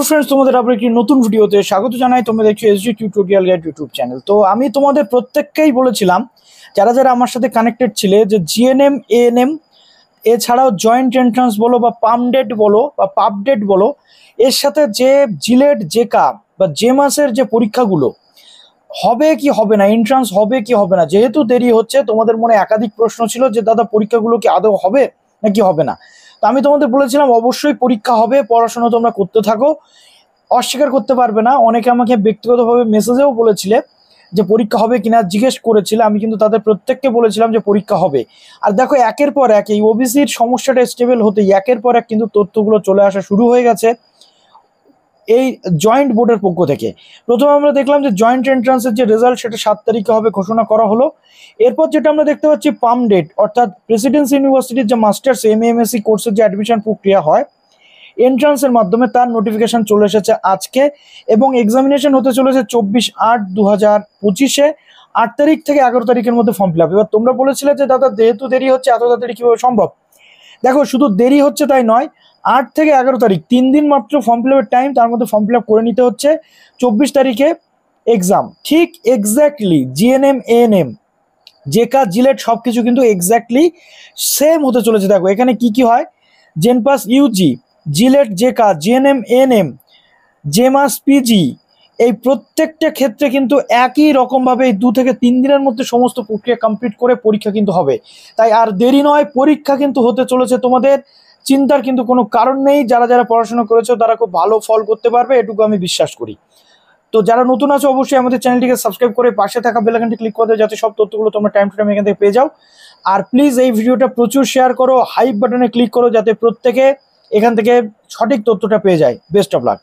Friends তোমাদের আবার একটি নতুন ভিডিওতে স্বাগত জানাই। তোমরা দেখছো SG tutorial guide YouTube channel. তো আমি তোমাদের প্রত্যেককেই বলেছিলাম যারা যারা আমার সাথে কানেক্টেড ছিলে যে জিএনএম এএনএম এছাড়াও জয়েন্ট এন্ট্রান্স বলো বা পামডেট বলো বা পাপডেট বলো, এর সাথে যে জিলেট জেকা বা জেমাসের যে পরীক্ষাগুলো হবে কি হবে না, এন্ট্রান্স হবে কি হবে না, যেহেতু দেরি হচ্ছে তোমাদের মনে একাধিক প্রশ্ন ছিল যে দাদা পরীক্ষাগুলো কি আদৌ হবে নাকি হবে না। তো আমি তোমাদের বলেছিলাম অবশ্যই পরীক্ষা হবে, পড়াশোনা তোমরা করতে থাকো, অস্বীকার করতে পারবে না। অনেকে আমাকে ব্যক্তিগতভাবে মেসেজেও বলেছিলে যে পরীক্ষা হবে কিনা জিজ্ঞেস করেছিল, আমি কিন্তু তাদের প্রত্যেককে বলেছিলাম যে পরীক্ষা হবে। আর দেখো একের পর এক এই ওবিসির সমস্যাটা স্টেবল হতেই একের পর এক কিন্তু তথ্যগুলো চলে আসা শুরু হয়ে গেছে এই জয়েন্ট বোর্ডের পক্ষ থেকে। প্রথমে আমরা দেখলাম যে জয়েন্ট এন্ট্রান্সের যে রেজাল্ট সেটা 7 তারিখে হবে ঘোষণা করা হলো। এরপর যেটা আমরা দেখতে পাচ্ছি পাম ডেট, অর্থাৎ প্রেসিডেন্সি ইউনিভার্সিটির যে মাস্টার্স এমএসসি কোর্সের যে অ্যাডমিশন প্রক্রিয়া হয় এন্ট্রান্সের মাধ্যমে, তার নোটিফিকেশন চলে এসেছে আজকে এবং এক্সামিনেশন হতে চলেছে 24/8/2025-এ 8 তারিখ থেকে 11 তারিখের মধ্যে ফর্ম ফিল আপ। এবার তোমরা বলেছিলে যে দাদা যেহেতু দেরি হচ্ছে এত তাড়াতাড়ি কীভাবে সম্ভব। দেখো শুধু দেরি হচ্ছে তাই নয়, 8 থেকে 11 তারিখ 3 দিন মাত্র ফর্ম ফিল আপের টাইম, তার মধ্যে ফর্ম ফিল আপ করে নিতে হচ্ছে। 24 তারিখে এক্সাম, ঠিক এক্স্যাক্টলি জিএনএম এএনএম জেকা জিলেট সব কিছু কিন্তু এক্স্যাক্টলি সেম হতে চলেছে। দেখো এখানে কি কি হয়, JENPAS UG, JELET JECA, GNM ANM, JEMAS PG, এই প্রত্যেকটা ক্ষেত্রে কিন্তু একই রকমভাবে এই 2 থেকে 3 দিনের মধ্যে সমস্ত প্রক্রিয়া কমপ্লিট করে পরীক্ষা কিন্তু হবে। তাই আর দেরি নয়, পরীক্ষা কিন্তু হতে চলেছে তোমাদের, চিন্তার কিন্তু কোনো কারণ নেই। যারা যারা পড়াশোনা করেছো তারা খুব ভালো ফল করতে পারবে, এটুকু আমি বিশ্বাস করি। তো যারা নতুন আছো অবশ্যই আমাদের চ্যানেলটিকে সাবস্ক্রাইব করে পাশে থাকা বেল আইকনটি ক্লিক করে দাও যাতে সব তথ্যগুলো তোমরা টাইম টু টাইম এখান থেকে পেয়ে যাও। আর প্লিজ এই ভিডিওটা প্রচুর শেয়ার করো, হাইপ বাটনে ক্লিক করো যাতে প্রত্যেকে এখান থেকে সঠিক তথ্যটা পেয়ে যায়। Best of luck.